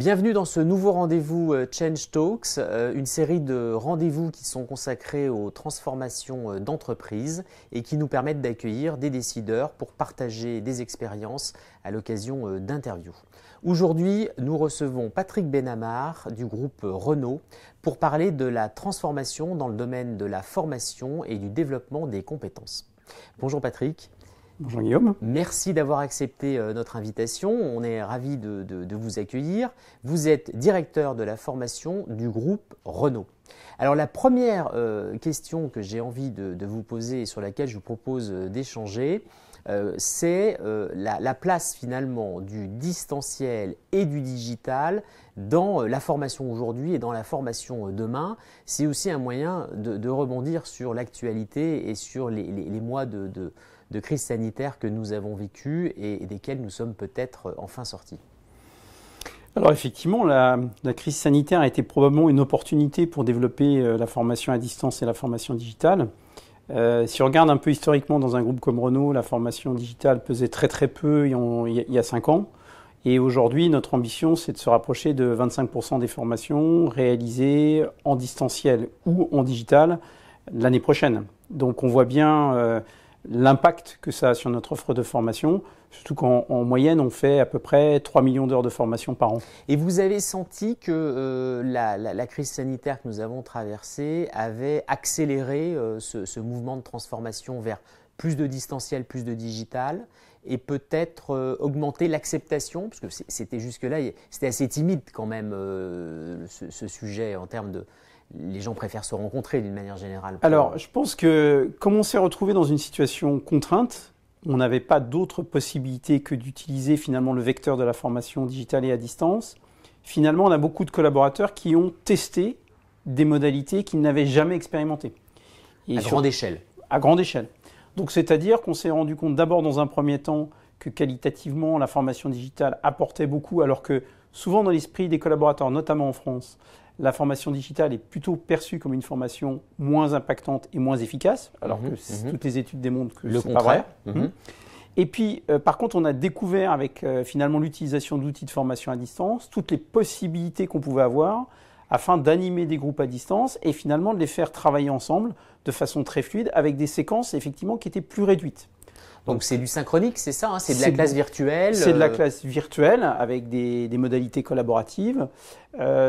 Bienvenue dans ce nouveau rendez-vous Change Talks, une série de rendez-vous qui sont consacrés aux transformations d'entreprises et qui nous permettent d'accueillir des décideurs pour partager des expériences à l'occasion d'interviews. Aujourd'hui, nous recevons Patrick Benamar du groupe Renault pour parler de la transformation dans le domaine de la formation et du développement des compétences. Bonjour Patrick. Bonjour Guillaume. Merci d'avoir accepté notre invitation. On est ravis de vous accueillir. Vous êtes directeur de la formation du groupe Renault. Alors la première question que j'ai envie de vous poser et sur laquelle je vous propose d'échanger, c'est la place finalement du distanciel et du digital dans la formation aujourd'hui et dans la formation demain. C'est aussi un moyen de rebondir sur l'actualité et sur les mois de crise sanitaire que nous avons vécu et desquels nous sommes peut-être enfin sortis. Alors effectivement, la crise sanitaire a été probablement une opportunité pour développer la formation à distance et la formation digitale. Si on regarde un peu historiquement dans un groupe comme Renault, la formation digitale pesait très peu il y a 5 ans. Et aujourd'hui, notre ambition, c'est de se rapprocher de 25% des formations réalisées en distanciel ou en digital l'année prochaine. Donc on voit bien l'impact que ça a sur notre offre de formation, surtout qu'en moyenne, on fait à peu près 3 millions d'heures de formation par an. Et vous avez senti que la crise sanitaire que nous avons traversée avait accéléré ce mouvement de transformation vers plus de distanciel, plus de digital, et peut-être augmenter l'acceptation, parce que c'était jusque-là, c'était assez timide quand même ce sujet en termes de... Les gens préfèrent se rencontrer d'une manière générale. Alors, je pense que comme on s'est retrouvé dans une situation contrainte, on n'avait pas d'autre possibilité que d'utiliser finalement le vecteur de la formation digitale et à distance. Finalement, on a beaucoup de collaborateurs qui ont testé des modalités qu'ils n'avaient jamais expérimentées. Et à grande échelle. À grande échelle. Donc, c'est-à-dire qu'on s'est rendu compte d'abord dans un premier temps que qualitativement, la formation digitale apportait beaucoup, alors que souvent dans l'esprit des collaborateurs, notamment en France, la formation digitale est plutôt perçue comme une formation moins impactante et moins efficace, alors que toutes les études démontrent que c'est pas vrai. Et puis, par contre, on a découvert avec finalement l'utilisation d'outils de formation à distance toutes les possibilités qu'on pouvait avoir afin d'animer des groupes à distance et finalement de les faire travailler ensemble de façon très fluide avec des séquences effectivement qui étaient plus réduites. Donc c'est du synchronique, c'est ça, hein, c'est de la classe virtuelle. C'est de la classe virtuelle avec des modalités collaboratives.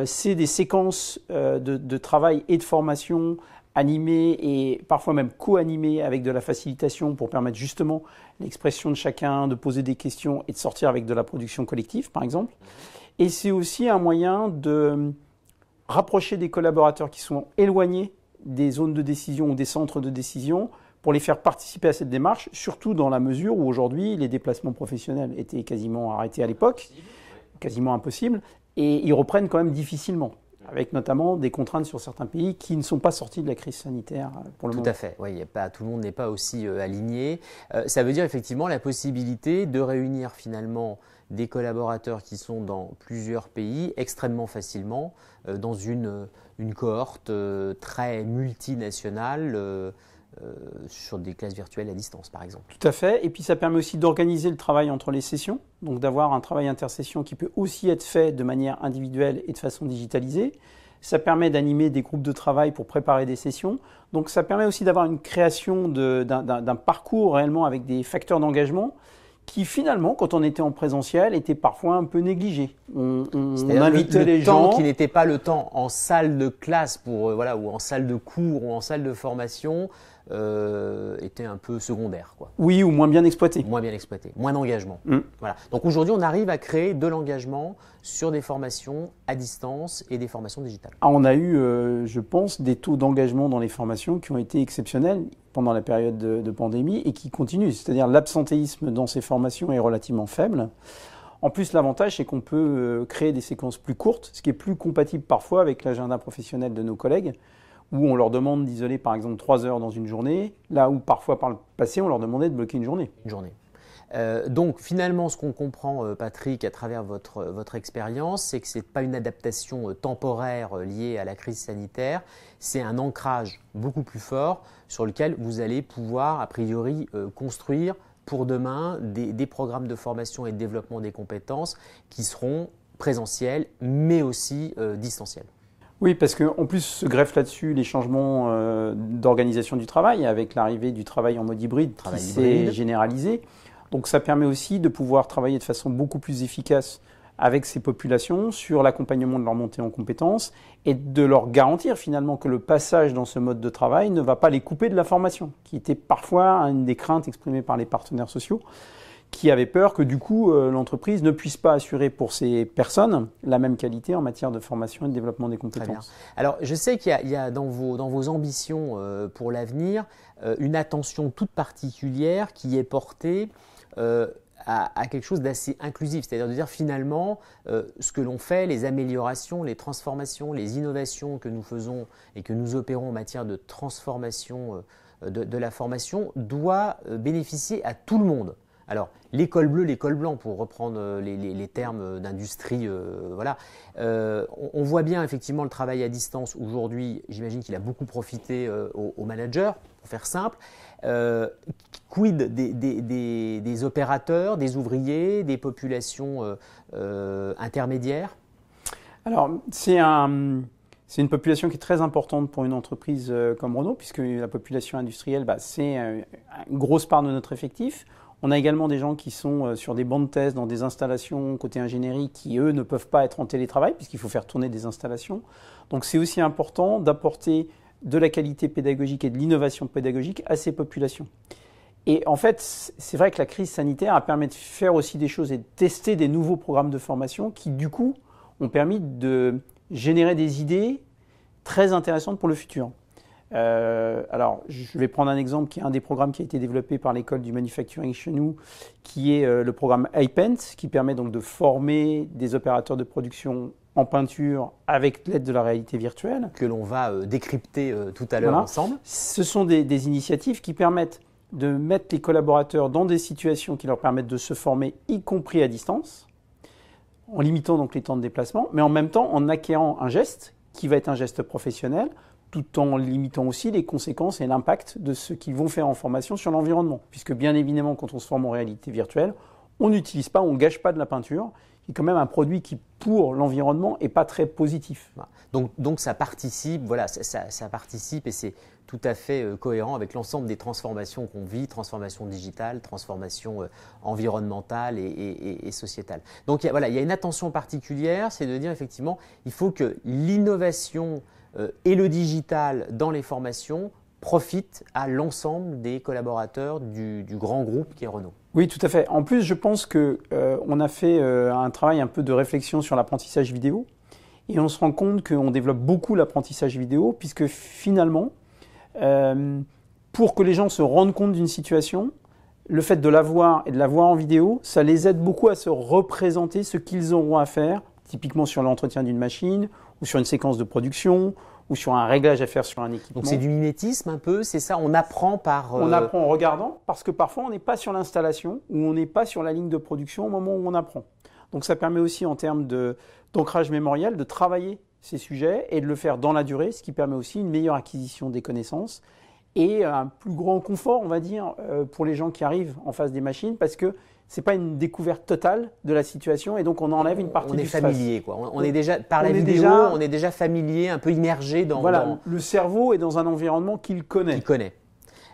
C'est des séquences de travail et de formation animées et parfois même co-animées avec de la facilitation pour permettre justement l'expression de chacun, de poser des questions et de sortir avec de la production collective par exemple. Et c'est aussi un moyen de rapprocher des collaborateurs qui sont éloignés des zones de décision ou des centres de décision pour les faire participer à cette démarche, surtout dans la mesure où aujourd'hui les déplacements professionnels étaient quasiment arrêtés à l'époque, quasiment impossibles, et ils reprennent quand même difficilement, avec notamment des contraintes sur certains pays qui ne sont pas sortis de la crise sanitaire pour le moment. Tout à fait, oui, tout le monde n'est pas aussi aligné. Ça veut dire effectivement la possibilité de réunir finalement des collaborateurs qui sont dans plusieurs pays extrêmement facilement dans une cohorte très multinationale, sur des classes virtuelles à distance, par exemple. Tout à fait. Et puis, ça permet aussi d'organiser le travail entre les sessions, donc d'avoir un travail intersession qui peut aussi être fait de manière individuelle et de façon digitalisée. Ça permet d'animer des groupes de travail pour préparer des sessions. Donc, ça permet aussi d'avoir une création d'un parcours réellement avec des facteurs d'engagement qui finalement, quand on était en présentiel, était parfois un peu négligé. On invitait les gens... Le temps qui n'était pas le temps en salle de classe ou en salle de cours ou en salle de formation était un peu secondaire, quoi. Oui, ou moins bien exploité. Moins bien exploité, moins d'engagement. Voilà. Donc aujourd'hui, on arrive à créer de l'engagement sur des formations à distance et des formations digitales. On a eu, je pense, des taux d'engagement dans les formations qui ont été exceptionnels pendant la période de pandémie et qui continuent. C'est-à-dire l'absentéisme dans ces formations est relativement faible. En plus, l'avantage, c'est qu'on peut créer des séquences plus courtes, ce qui est plus compatible parfois avec l'agenda professionnel de nos collègues, où on leur demande d'isoler par exemple 3 heures dans une journée, là où parfois par le passé, on leur demandait de bloquer une journée. Une journée. Donc finalement, ce qu'on comprend, Patrick, à travers votre expérience, c'est que ce n'est pas une adaptation temporaire liée à la crise sanitaire, c'est un ancrage beaucoup plus fort sur lequel vous allez pouvoir, a priori, construire pour demain des programmes de formation et de développement des compétences qui seront présentiel, mais aussi distanciel. Oui, parce qu'en plus se greffent là-dessus les changements d'organisation du travail, avec l'arrivée du travail en mode hybride qui s'est généralisé. Donc ça permet aussi de pouvoir travailler de façon beaucoup plus efficace avec ces populations sur l'accompagnement de leur montée en compétences et de leur garantir finalement que le passage dans ce mode de travail ne va pas les couper de la formation, qui était parfois une des craintes exprimées par les partenaires sociaux, qui avaient peur que du coup l'entreprise ne puisse pas assurer pour ces personnes la même qualité en matière de formation et de développement des compétences. Très bien. Alors je sais qu'il y a dans vos ambitions pour l'avenir une attention toute particulière qui est portée à quelque chose d'assez inclusif, c'est-à-dire de dire finalement ce que l'on fait, les améliorations, les transformations, les innovations que nous faisons et que nous opérons en matière de transformation de la formation doit bénéficier à tout le monde. Alors, l'école bleue, l'école blanc, pour reprendre les termes d'industrie, voilà. On voit bien effectivement le travail à distance aujourd'hui, j'imagine qu'il a beaucoup profité aux managers, pour faire simple. Quid des opérateurs, des ouvriers, des populations intermédiaires? Alors, c'est une population qui est très importante pour une entreprise comme Renault, puisque la population industrielle, c'est une grosse part de notre effectif. On a également des gens qui sont sur des bancs de test dans des installations côté ingénierie qui, eux, ne peuvent pas être en télétravail puisqu'il faut faire tourner des installations. Donc, c'est aussi important d'apporter de la qualité pédagogique et de l'innovation pédagogique à ces populations. Et en fait, c'est vrai que la crise sanitaire a permis de faire aussi des choses et de tester des nouveaux programmes de formation qui, du coup, ont permis de générer des idées très intéressantes pour le futur. Alors, je vais prendre un exemple qui est un des programmes qui a été développé par l'école du manufacturing chez nous, qui est le programme iPaint, qui permet donc de former des opérateurs de production en peinture avec l'aide de la réalité virtuelle. Que l'on va décrypter tout à l'heure ensemble. Ce sont des initiatives qui permettent de mettre les collaborateurs dans des situations qui leur permettent de se former, y compris à distance, en limitant donc les temps de déplacement, mais en même temps en acquérant un geste qui va être un geste professionnel, tout en limitant aussi les conséquences et l'impact de ce qu'ils vont faire en formation sur l'environnement. Puisque bien évidemment, quand on se forme en réalité virtuelle, on n'utilise pas, on ne gâche pas de la peinture, qui est quand même un produit qui, pour l'environnement, n'est pas très positif. Donc ça participe, voilà, ça participe et c'est tout à fait cohérent avec l'ensemble des transformations qu'on vit, transformation digitale, transformation environnementale et sociétale. Donc il y a une attention particulière, c'est de dire effectivement, il faut que l'innovation et le digital dans les formations profitent à l'ensemble des collaborateurs du grand groupe qui est Renault. Oui, tout à fait. En plus, je pense qu'on a fait un travail un peu de réflexion sur l'apprentissage vidéo et on se rend compte qu'on développe beaucoup l'apprentissage vidéo puisque finalement, pour que les gens se rendent compte d'une situation, le fait de la voir et de la voir en vidéo, ça les aide beaucoup à se représenter ce qu'ils auront à faire, typiquement sur l'entretien d'une machine ou sur une séquence de production ou sur un réglage à faire sur un équipement. Donc c'est du mimétisme un peu, c'est ça, on apprend par… On apprend en regardant parce que parfois on n'est pas sur l'installation ou on n'est pas sur la ligne de production au moment où on apprend. Donc ça permet aussi en termes d'ancrage mémoriel de travailler ces sujets et de le faire dans la durée, ce qui permet aussi une meilleure acquisition des connaissances et un plus grand confort, on va dire, pour les gens qui arrivent en face des machines parce que c'est pas une découverte totale de la situation et donc on enlève une partie du stress. On est familier, quoi. On est déjà, par la vidéo, on est déjà familier, un peu immergé dans… Voilà, le cerveau est dans un environnement qu'il connaît.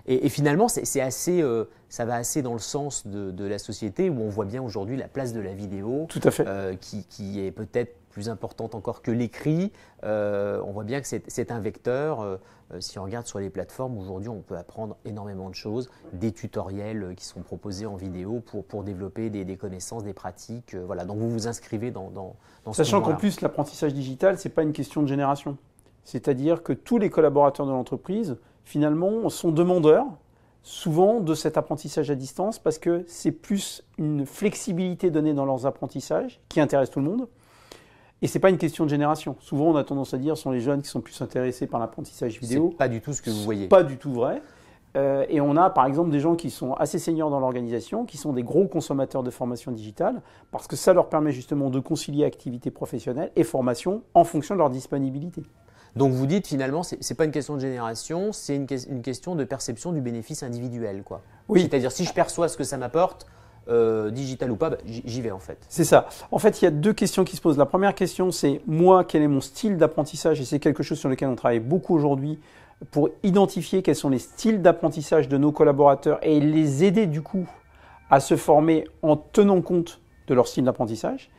Et finalement, c'est assez, ça va assez dans le sens de la société où on voit bien aujourd'hui la place de la vidéo. Tout à fait. Qui est peut-être plus importante encore que l'écrit. On voit bien que c'est un vecteur. Si on regarde sur les plateformes, aujourd'hui, on peut apprendre énormément de choses, des tutoriels qui sont proposés en vidéo pour développer des connaissances, des pratiques. Voilà. Donc, vous vous inscrivez dans ce Sachant qu'en plus, l'apprentissage digital, ce n'est pas une question de génération. C'est-à-dire que tous les collaborateurs de l'entreprise, finalement, sont demandeurs souvent de cet apprentissage à distance parce que c'est plus une flexibilité donnée dans leurs apprentissages qui intéresse tout le monde. Et ce n'est pas une question de génération. Souvent, on a tendance à dire que ce sont les jeunes qui sont plus intéressés par l'apprentissage vidéo. Ce n'est pas du tout ce que vous voyez. Pas du tout vrai. Et on a par exemple des gens qui sont assez seniors dans l'organisation, qui sont des gros consommateurs de formation digitale, parce que ça leur permet justement de concilier activité professionnelle et formation en fonction de leur disponibilité. Donc vous dites finalement, ce n'est pas une question de génération, c'est une question de perception du bénéfice individuel, quoi. Oui. C'est-à-dire si je perçois ce que ça m'apporte, digital ou pas, j'y vais en fait. C'est ça. En fait, il y a 2 questions qui se posent. La première question, c'est moi, quel est mon style d'apprentissage? Et c'est quelque chose sur lequel on travaille beaucoup aujourd'hui pour identifier quels sont les styles d'apprentissage de nos collaborateurs et les aider du coup à se former en tenant compte de leur style d'apprentissage.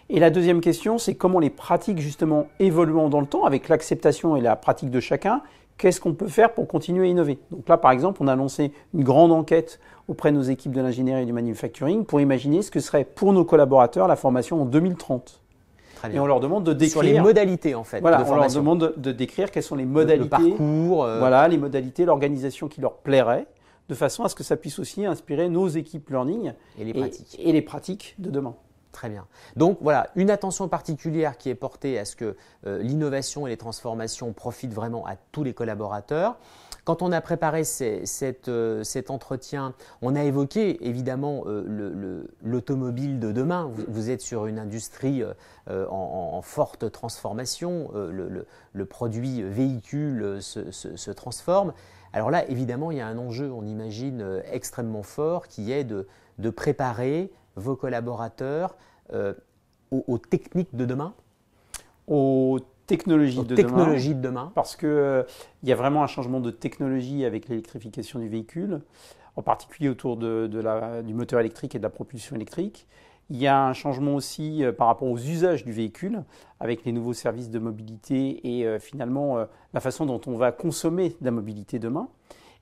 Et la deuxième question, c'est comment les pratiques justement évoluant dans le temps avec l'acceptation et la pratique de chacun, qu'est-ce qu'on peut faire pour continuer à innover? Donc là, par exemple, on a lancé une grande enquête auprès de nos équipes de l'ingénierie et du manufacturing pour imaginer ce que serait pour nos collaborateurs la formation en 2030. Très bien. Et on leur demande de décrire… Sur les modalités en fait Voilà, de on leur formation. demande de décrire quelles sont les modalités, le parcours, voilà, les modalités, l'organisation qui leur plairait, de façon à ce que ça puisse aussi inspirer nos équipes learning et les pratiques de demain. Très bien. Donc voilà, une attention particulière qui est portée à ce que l'innovation et les transformations profitent vraiment à tous les collaborateurs. Quand on a préparé cet entretien, on a évoqué évidemment l'automobile de demain. Vous êtes sur une industrie en forte transformation. Le produit véhicule se transforme. Alors là, évidemment, il y a un enjeu, on imagine, extrêmement fort qui est de préparer vos collaborateurs aux techniques de demain? Aux technologies de demain. Parce qu'il y a vraiment un changement de technologie avec l'électrification du véhicule, en particulier autour du moteur électrique et de la propulsion électrique. Il y a un changement aussi par rapport aux usages du véhicule, avec les nouveaux services de mobilité et finalement la façon dont on va consommer de la mobilité demain.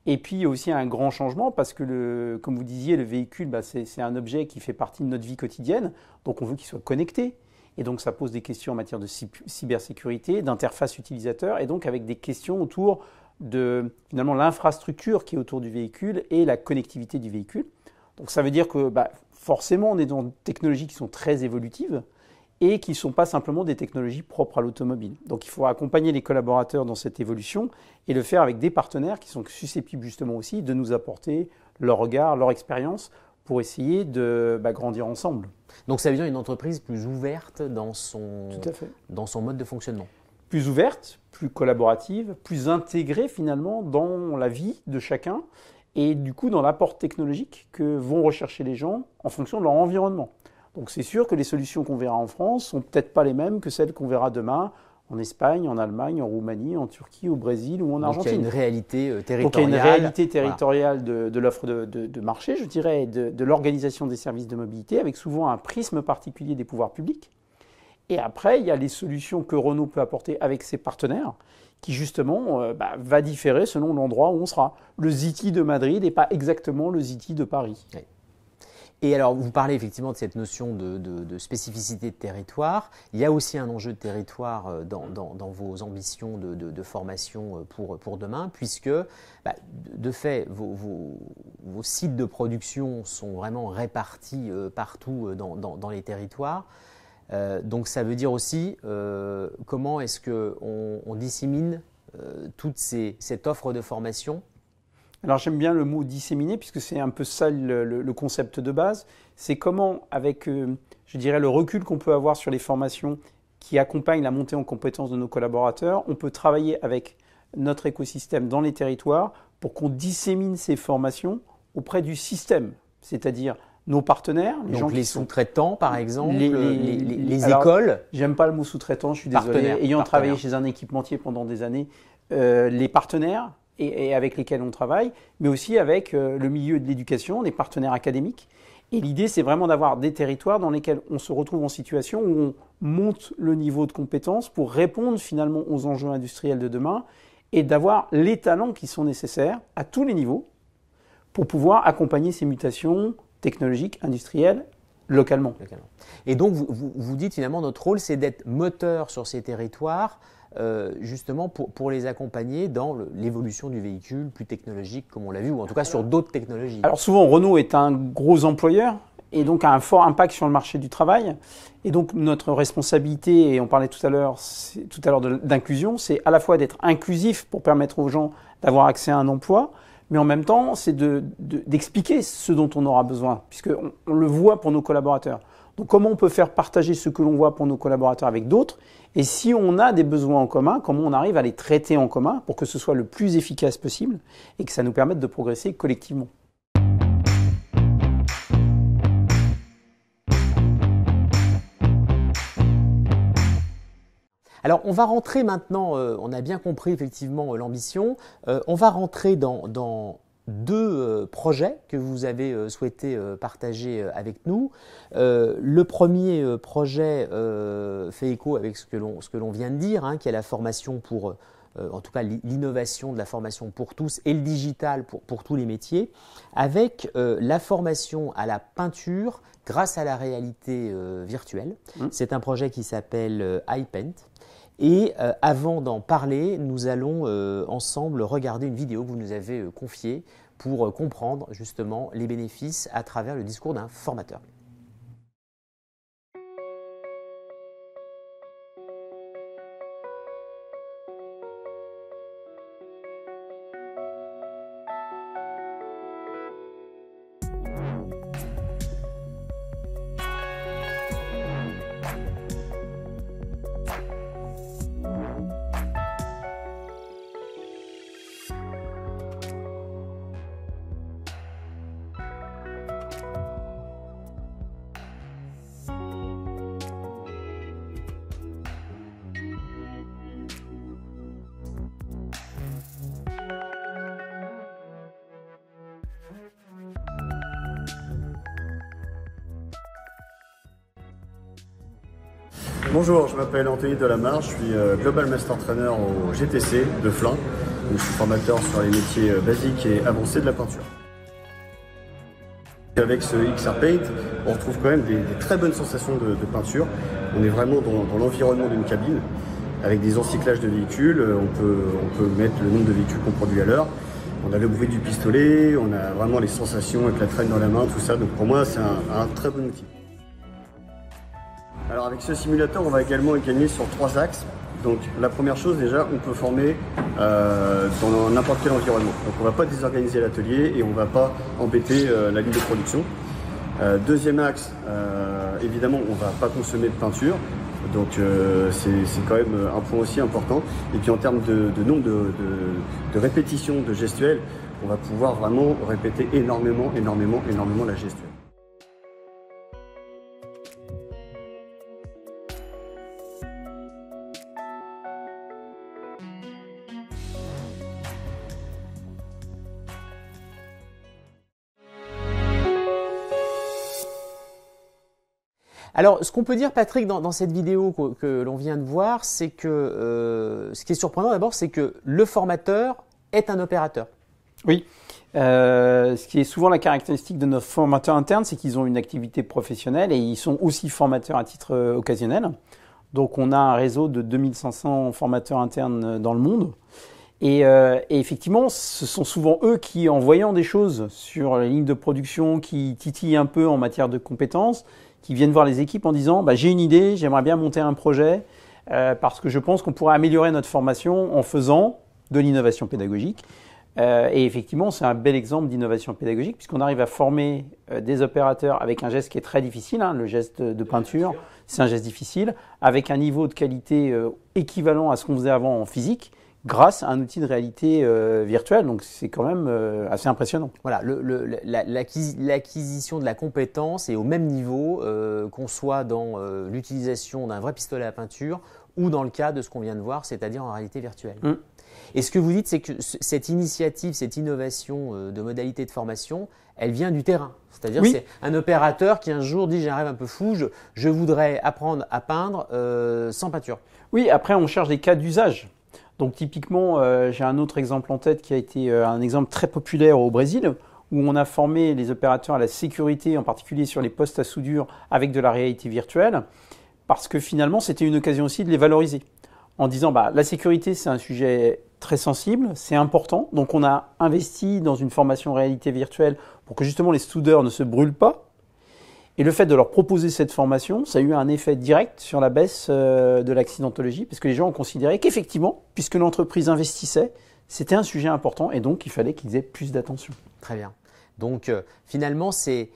Et puis, il y a aussi un grand changement parce que, comme vous disiez, le véhicule, c'est un objet qui fait partie de notre vie quotidienne. Donc, on veut qu'il soit connecté. Et donc, ça pose des questions en matière de cybersécurité, d'interface utilisateur, et donc avec des questions autour de, finalement, l'infrastructure qui est autour du véhicule et la connectivité du véhicule. Donc, ça veut dire que, forcément, on est dans des technologies qui sont très évolutives et qui ne sont pas simplement des technologies propres à l'automobile. Donc il faut accompagner les collaborateurs dans cette évolution et le faire avec des partenaires qui sont susceptibles justement aussi de nous apporter leur regard, leur expérience pour essayer de grandir ensemble. Donc ça veut dire une entreprise plus ouverte dans Tout à fait. Dans son mode de fonctionnement. Plus ouverte, plus collaborative, plus intégrée finalement dans la vie de chacun et du coup dans l'apport technologique que vont rechercher les gens en fonction de leur environnement. Donc c'est sûr que les solutions qu'on verra en France sont peut-être pas les mêmes que celles qu'on verra demain en Espagne, en Allemagne, en Roumanie, en Turquie, au Brésil ou en Argentine. Donc il y a une réalité territoriale. Donc il y a une réalité territoriale de l'offre de marché, je dirais, de l'organisation des services de mobilité, avec souvent un prisme particulier des pouvoirs publics. Et après, il y a les solutions que Renault peut apporter avec ses partenaires, qui justement va différer selon l'endroit où on sera. Le Zity de Madrid n'est pas exactement le Zity de Paris. Oui. Et alors, vous parlez effectivement de cette notion de spécificité de territoire. Il y a aussi un enjeu de territoire dans vos ambitions de formation pour demain, puisque, de fait, vos sites de production sont vraiment répartis partout dans les territoires. Donc, ça veut dire aussi comment est-ce qu'on dissémine toute cette offre de formation. Alors j'aime bien le mot disséminer puisque c'est un peu ça le concept de base. C'est comment, avec je dirais le recul qu'on peut avoir sur les formations qui accompagnent la montée en compétences de nos collaborateurs, on peut travailler avec notre écosystème dans les territoires pour qu'on dissémine ces formations auprès du système, c'est-à-dire nos partenaires, les sous-traitants par exemple, les alors, écoles. J'aime pas le mot sous-traitant, je suis désolé. Ayant travaillé chez un équipementier pendant des années, les partenaires et avec lesquels on travaille, mais aussi avec le milieu de l'éducation, les partenaires académiques. Et l'idée, c'est vraiment d'avoir des territoires dans lesquels on se retrouve en situation où on monte le niveau de compétences pour répondre finalement aux enjeux industriels de demain et d'avoir les talents qui sont nécessaires à tous les niveaux pour pouvoir accompagner ces mutations technologiques, industrielles, localement. Et donc, vous dites finalement, notre rôle, c'est d'être moteur sur ces territoires, justement pour les accompagner dans l'évolution du véhicule plus technologique, comme on l'a vu, ou en tout cas sur d'autres technologies. Alors souvent, Renault est un gros employeur et donc a un fort impact sur le marché du travail. Et donc notre responsabilité, et on parlait tout à l'heure d'inclusion, c'est à la fois d'être inclusif pour permettre aux gens d'avoir accès à un emploi, mais en même temps, c'est d'expliquer ce dont on aura besoin, puisqu'on le voit pour nos collaborateurs. Donc comment on peut faire partager ce que l'on voit pour nos collaborateurs avec d'autres, et si on a des besoins en commun, comment on arrive à les traiter en commun pour que ce soit le plus efficace possible et que ça nous permette de progresser collectivement. Alors, on va rentrer maintenant, on a bien compris effectivement l'ambition, on va rentrer dans deux projets que vous avez souhaité partager avec nous. Le premier projet fait écho avec ce que l'on vient de dire, hein, qui est la formation pour, en tout cas l'innovation de la formation pour tous et le digital pour tous les métiers, avec la formation à la peinture grâce à la réalité virtuelle. C'est un projet qui s'appelle iPaint. Et avant d'en parler, nous allons ensemble regarder une vidéo que vous nous avez confiée pour comprendre justement les bénéfices à travers le discours d'un formateur. Bonjour, je m'appelle Anthony Delamarre, je suis Global Master Trainer au GTC de Flins, où je suis formateur sur les métiers basiques et avancés de la peinture. Avec ce XR Paint, on retrouve quand même des très bonnes sensations de peinture. On est vraiment dans l'environnement d'une cabine, avec des encyclages de véhicules, on peut mettre le nombre de véhicules qu'on produit à l'heure. On a le bruit du pistolet, on a vraiment les sensations avec la traîne dans la main, tout ça. Donc pour moi, c'est un très bon outil. Alors avec ce simulateur, on va également gagner sur 3 axes. Donc la première chose déjà, on peut former dans n'importe quel environnement. Donc on ne va pas désorganiser l'atelier et on ne va pas embêter la ligne de production. Deuxième axe, évidemment, on ne va pas consommer de peinture. Donc c'est quand même un point aussi important. Et puis en termes de nombre de répétitions de gestuels, on va pouvoir vraiment répéter énormément la gestuelle. Alors, ce qu'on peut dire, Patrick, dans cette vidéo que l'on vient de voir, c'est que ce qui est surprenant d'abord, c'est que le formateur est un opérateur. Oui. Ce qui est souvent la caractéristique de nos formateurs internes, c'est qu'ils ont une activité professionnelle et ils sont aussi formateurs à titre occasionnel. Donc, on a un réseau de 2500 formateurs internes dans le monde. Et effectivement, ce sont souvent eux qui, en voyant des choses sur les lignes de production qui titillent un peu en matière de compétences, qui viennent voir les équipes en disant j'ai une idée, j'aimerais bien monter un projet parce que je pense qu'on pourrait améliorer notre formation en faisant de l'innovation pédagogique. Et effectivement, c'est un bel exemple d'innovation pédagogique puisqu'on arrive à former des opérateurs avec un geste qui est très difficile, hein, le geste de peinture, c'est un geste difficile, avec un niveau de qualité équivalent à ce qu'on faisait avant en physique, grâce à un outil de réalité virtuelle. Donc, c'est quand même assez impressionnant. Voilà, l'acquisition de la compétence est au même niveau qu'on soit dans l'utilisation d'un vrai pistolet à peinture ou dans le cas de ce qu'on vient de voir, c'est-à-dire en réalité virtuelle. Et ce que vous dites, c'est que cette initiative, cette innovation de modalité de formation, elle vient du terrain. C'est-à-dire c'est un opérateur qui un jour dit j'ai un rêve un peu fou, je voudrais apprendre à peindre sans peinture. Oui, après on cherche des cas d'usage. Donc typiquement, j'ai un autre exemple en tête qui a été un exemple très populaire au Brésil, où on a formé les opérateurs à la sécurité, en particulier sur les postes à soudure avec de la réalité virtuelle, parce que finalement, c'était une occasion aussi de les valoriser. En disant, la sécurité, c'est un sujet très sensible, c'est important. Donc on a investi dans une formation réalité virtuelle pour que justement les soudeurs ne se brûlent pas. Et le fait de leur proposer cette formation, ça a eu un effet direct sur la baisse de l'accidentologie, parce que les gens ont considéré qu'effectivement, puisque l'entreprise investissait, c'était un sujet important et donc il fallait qu'ils aient plus d'attention. Très bien. Donc finalement, c'est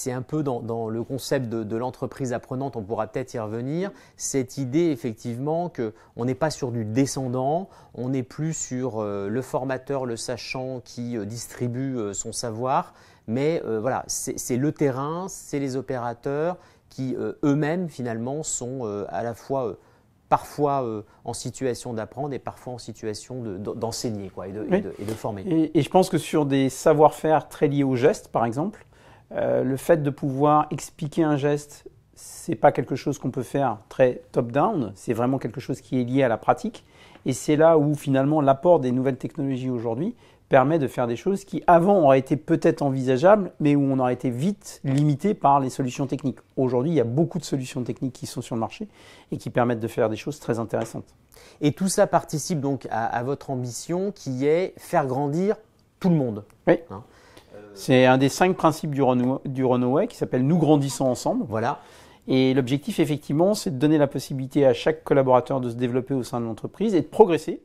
un peu dans le concept de l'entreprise apprenante, on pourra peut-être y revenir, cette idée effectivement qu'on n'est pas sur du descendant, on n'est plus sur le formateur, le sachant qui distribue son savoir, mais voilà, c'est le terrain, c'est les opérateurs qui eux-mêmes finalement sont à la fois parfois en situation d'apprendre et parfois en situation d'enseigner et de former. Et je pense que sur des savoir-faire très liés au geste, par exemple, le fait de pouvoir expliquer un geste, c'est pas quelque chose qu'on peut faire très top-down, c'est vraiment quelque chose qui est lié à la pratique. Et c'est là où finalement l'apport des nouvelles technologies aujourd'hui permet de faire des choses qui avant auraient été peut-être envisageables, mais où on aurait été vite limité par les solutions techniques. Aujourd'hui, il y a beaucoup de solutions techniques qui sont sur le marché et qui permettent de faire des choses très intéressantes. Et tout ça participe donc à votre ambition qui est faire grandir tout le monde. Oui. C'est un des 5 principes du Renault Way qui s'appelle « Nous grandissons ensemble ». Voilà. Et l'objectif, effectivement, c'est de donner la possibilité à chaque collaborateur de se développer au sein de l'entreprise et de progresser,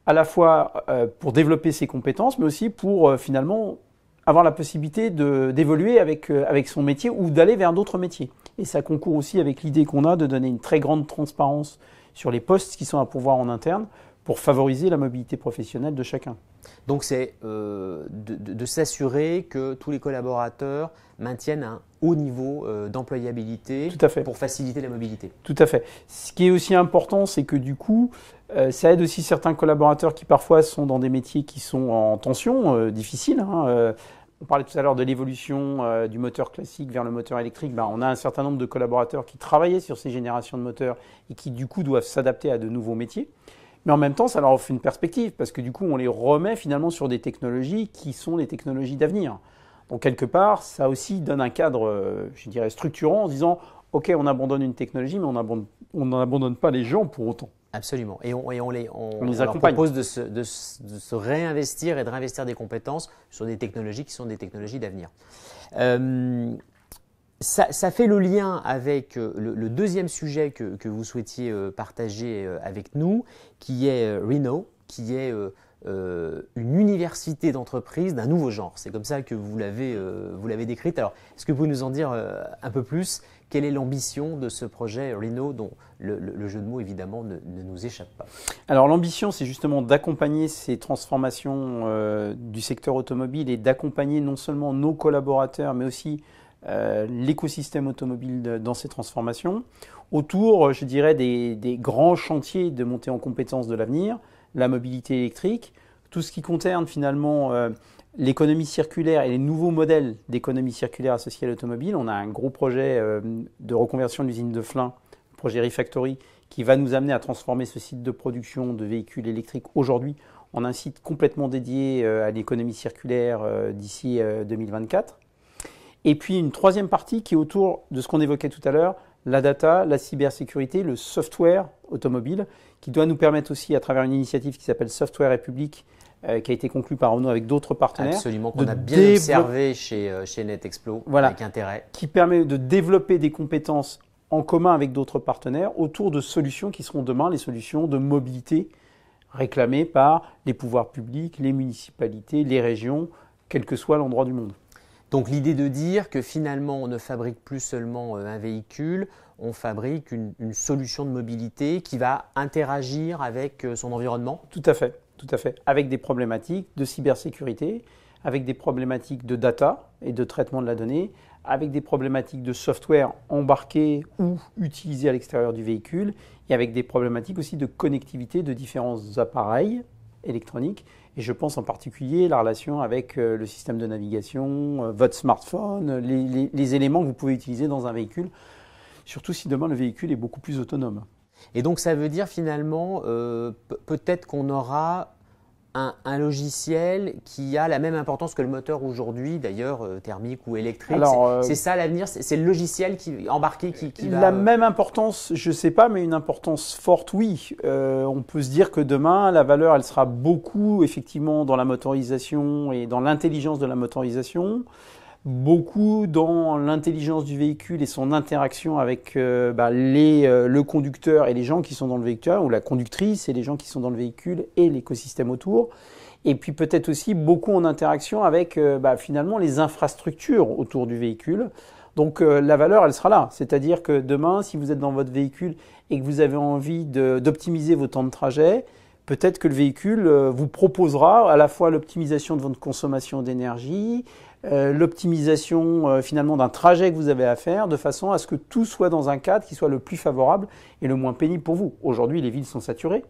à la fois pour développer ses compétences, mais aussi pour finalement avoir la possibilité d'évoluer avec son métier ou d'aller vers d'autres métiers. Et ça concourt aussi avec l'idée qu'on a de donner une très grande transparence sur les postes qui sont à pourvoir en interne pour favoriser la mobilité professionnelle de chacun. Donc c'est de s'assurer que tous les collaborateurs maintiennent un haut niveau d'employabilité pour faciliter la mobilité. Tout à fait. Ce qui est aussi important, c'est que du coup, ça aide aussi certains collaborateurs qui parfois sont dans des métiers qui sont en tension, difficiles. On parlait tout à l'heure de l'évolution du moteur classique vers le moteur électrique. On a un certain nombre de collaborateurs qui travaillaient sur ces générations de moteurs et qui du coup doivent s'adapter à de nouveaux métiers. Mais en même temps, ça leur offre une perspective parce que du coup, on les remet finalement sur des technologies qui sont les technologies d'avenir. Donc quelque part, ça aussi donne un cadre, je dirais, structurant en se disant « Ok, on abandonne une technologie, mais on n'abandonne pas les gens pour autant. » Absolument. Et on les leur propose de se réinvestir et de réinvestir des compétences sur des technologies qui sont des technologies d'avenir. Ça fait le lien avec le deuxième sujet que vous souhaitiez partager avec nous, qui est Renault, qui est une université d'entreprise d'un nouveau genre. C'est comme ça que vous l'avez décrite. Alors, est-ce que vous pouvez nous en dire un peu plus? Quelle est l'ambition de ce projet Renault dont le jeu de mots évidemment ne nous échappe pas? Alors l'ambition, c'est justement d'accompagner ces transformations du secteur automobile et d'accompagner non seulement nos collaborateurs, mais aussi l'écosystème automobile dans ces transformations, autour, je dirais, des grands chantiers de montée en compétences de l'avenir, la mobilité électrique, tout ce qui concerne finalement l'économie circulaire et les nouveaux modèles d'économie circulaire associés à l'automobile. On a un gros projet de reconversion de l'usine de Flins, projet Refactory, qui va nous amener à transformer ce site de production de véhicules électriques aujourd'hui en un site complètement dédié à l'économie circulaire d'ici 2024. Et puis une troisième partie qui est autour de ce qu'on évoquait tout à l'heure, la data, la cybersécurité, le software automobile, qui doit nous permettre aussi, à travers une initiative qui s'appelle Software République, qui a été conclue par Renault avec d'autres partenaires. Absolument, qu'on a bien observé chez NetExplo, avec intérêt. Qui permet de développer des compétences en commun avec d'autres partenaires autour de solutions qui seront demain les solutions de mobilité réclamées par les pouvoirs publics, les municipalités, les régions, quel que soit l'endroit du monde. Donc l'idée de dire que finalement on ne fabrique plus seulement un véhicule, on fabrique une solution de mobilité qui va interagir avec son environnement. Tout à fait, avec des problématiques de cybersécurité, avec des problématiques de data et de traitement de la donnée, avec des problématiques de software embarqué ou utilisé à l'extérieur du véhicule et avec des problématiques aussi de connectivité de différents appareils électroniques. Et je pense en particulier la relation avec le système de navigation, votre smartphone, les éléments que vous pouvez utiliser dans un véhicule, surtout si demain le véhicule est beaucoup plus autonome. Et donc ça veut dire finalement peut-être qu'on aura un logiciel qui a la même importance que le moteur aujourd'hui, d'ailleurs thermique ou électrique. C'est ça l'avenir, c'est le logiciel embarqué qui va… La même importance, je ne sais pas, mais une importance forte, oui. On peut se dire que demain, la valeur, elle sera beaucoup effectivement dans la motorisation et dans l'intelligence de la motorisation, beaucoup dans l'intelligence du véhicule et son interaction avec le conducteur et les gens qui sont dans le véhicule, ou la conductrice et les gens qui sont dans le véhicule et l'écosystème autour. Et puis peut-être aussi beaucoup en interaction avec finalement les infrastructures autour du véhicule. Donc la valeur, elle sera là. C'est-à-dire que demain, si vous êtes dans votre véhicule et que vous avez envie d'optimiser vos temps de trajet, peut-être que le véhicule vous proposera à la fois l'optimisation de votre consommation d'énergie, l'optimisation finalement d'un trajet que vous avez à faire, de façon à ce que tout soit dans un cadre qui soit le plus favorable et le moins pénible pour vous. Aujourd'hui, les villes sont saturées.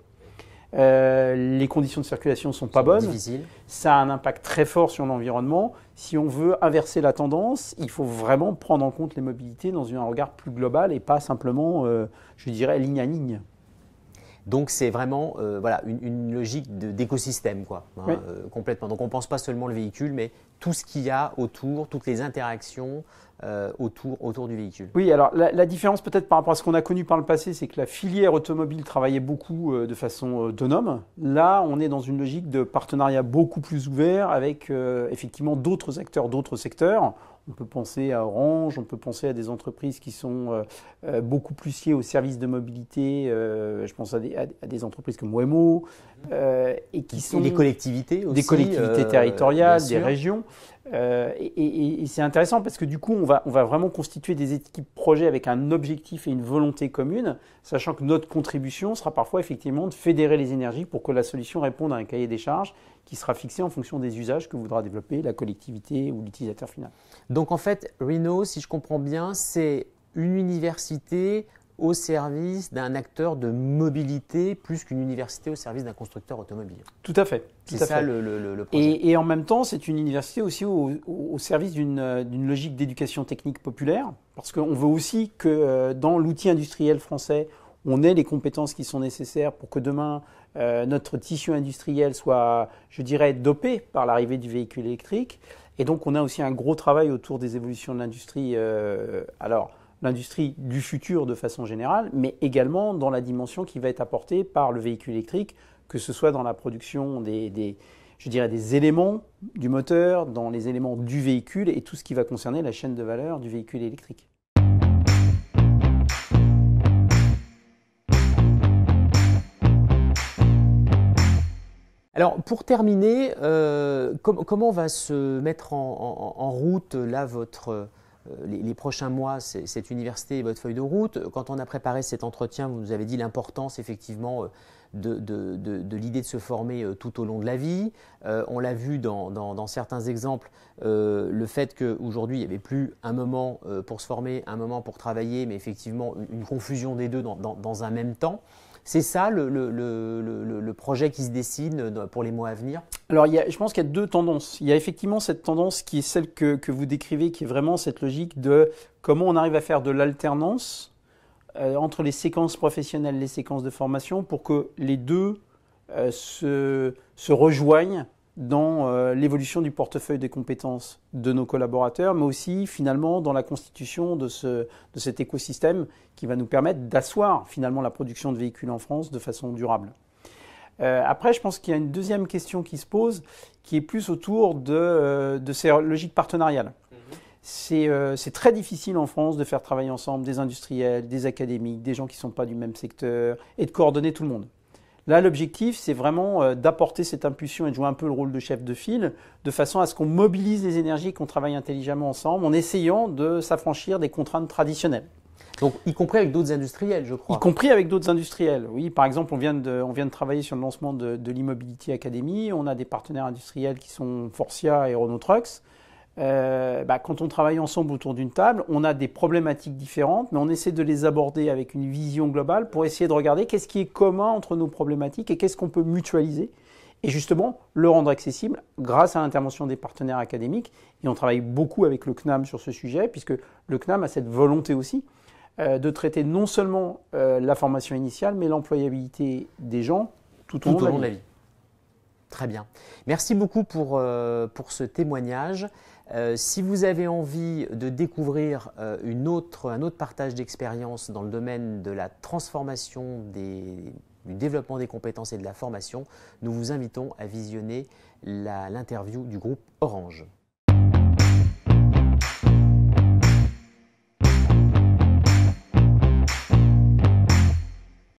Les conditions de circulation ne sont pas bonnes. Difficile. Ça a un impact très fort sur l'environnement. Si on veut inverser la tendance, il faut vraiment prendre en compte les mobilités dans un regard plus global et pas simplement, je dirais, ligne à ligne. Donc c'est vraiment voilà, une logique d'écosystème, quoi, hein, Oui. complètement. Donc on ne pense pas seulement le véhicule, mais tout ce qu'il y a autour, toutes les interactions autour du véhicule. Oui, alors la différence peut-être par rapport à ce qu'on a connu par le passé, c'est que la filière automobile travaillait beaucoup de façon autonome. Là, on est dans une logique de partenariat beaucoup plus ouvert avec effectivement d'autres acteurs, d'autres secteurs. On peut penser à Orange, on peut penser à des entreprises qui sont beaucoup plus liées aux services de mobilité. Je pense à des entreprises comme Waymo et qui sont Et les collectivités aussi. des collectivités territoriales, bien des sûr. régions. Et c'est intéressant parce que du coup, on va vraiment constituer des équipes projets avec un objectif et une volonté commune, sachant que notre contribution sera parfois effectivement de fédérer les énergies pour que la solution réponde à un cahier des charges qui sera fixé en fonction des usages que voudra développer la collectivité ou l'utilisateur final. Donc en fait, Renault, si je comprends bien, c'est une université au service d'un acteur de mobilité plus qu'une université au service d'un constructeur automobile. Tout à fait. C'est tout à ça fait. le projet. Et en même temps, c'est une université aussi au service d'une logique d'éducation technique populaire, parce qu'on veut aussi que dans l'outil industriel français, on ait les compétences qui sont nécessaires pour que demain, notre tissu industriel soit, je dirais, dopé par l'arrivée du véhicule électrique. Et donc, on a aussi un gros travail autour des évolutions de l'industrie. Alors, l'industrie du futur de façon générale, mais également dans la dimension qui va être apportée par le véhicule électrique, que ce soit dans la production je dirais des éléments du moteur, dans les éléments du véhicule et tout ce qui va concerner la chaîne de valeur du véhicule électrique. Alors pour terminer, comment va se mettre en route là les prochains mois, cette université et votre feuille de route? Quand on a préparé cet entretien, vous nous avez dit l'importance effectivement de l'idée de se former tout au long de la vie. On l'a vu dans certains exemples, le fait qu'aujourd'hui, il n'y avait plus un moment pour se former, un moment pour travailler, mais effectivement une confusion des deux dans un même temps. C'est ça le projet qui se dessine pour les mois à venir? Alors, je pense qu'il y a deux tendances. Il y a effectivement cette tendance qui est celle que vous décrivez, qui est vraiment cette logique de comment on arrive à faire de l'alternance entre les séquences professionnelles et les séquences de formation pour que les deux se rejoignent dans l'évolution du portefeuille des compétences de nos collaborateurs, mais aussi finalement dans la constitution de cet écosystème qui va nous permettre d'asseoir finalement la production de véhicules en France de façon durable. Après, je pense qu'il y a une deuxième question qui se pose, qui est plus autour de ces logiques partenariales. C'est très difficile en France de faire travailler ensemble des industriels, des académiques, des gens qui ne sont pas du même secteur et de coordonner tout le monde. Là, l'objectif, c'est vraiment d'apporter cette impulsion et de jouer un peu le rôle de chef de file, de façon à ce qu'on mobilise les énergies et qu'on travaille intelligemment ensemble en essayant de s'affranchir des contraintes traditionnelles. Donc, y compris avec d'autres industriels, je crois. Y compris avec d'autres industriels. Oui, par exemple, on vient de travailler sur le lancement de l'E-Mobility Academy. On a des partenaires industriels qui sont Forcia et Renault Trucks. Quand on travaille ensemble autour d'une table, on a des problématiques différentes, mais on essaie de les aborder avec une vision globale pour essayer de regarder qu'est-ce qui est commun entre nos problématiques et qu'est-ce qu'on peut mutualiser et justement le rendre accessible grâce à l'intervention des partenaires académiques. Et on travaille beaucoup avec le CNAM sur ce sujet, puisque le CNAM a cette volonté aussi de traiter non seulement la formation initiale, mais l'employabilité des gens tout au long de la vie. Très bien. Merci beaucoup pour ce témoignage. Si vous avez envie de découvrir un autre partage d'expérience dans le domaine de la transformation du développement des compétences et de la formation, nous vous invitons à visionner l'interview du groupe Orange.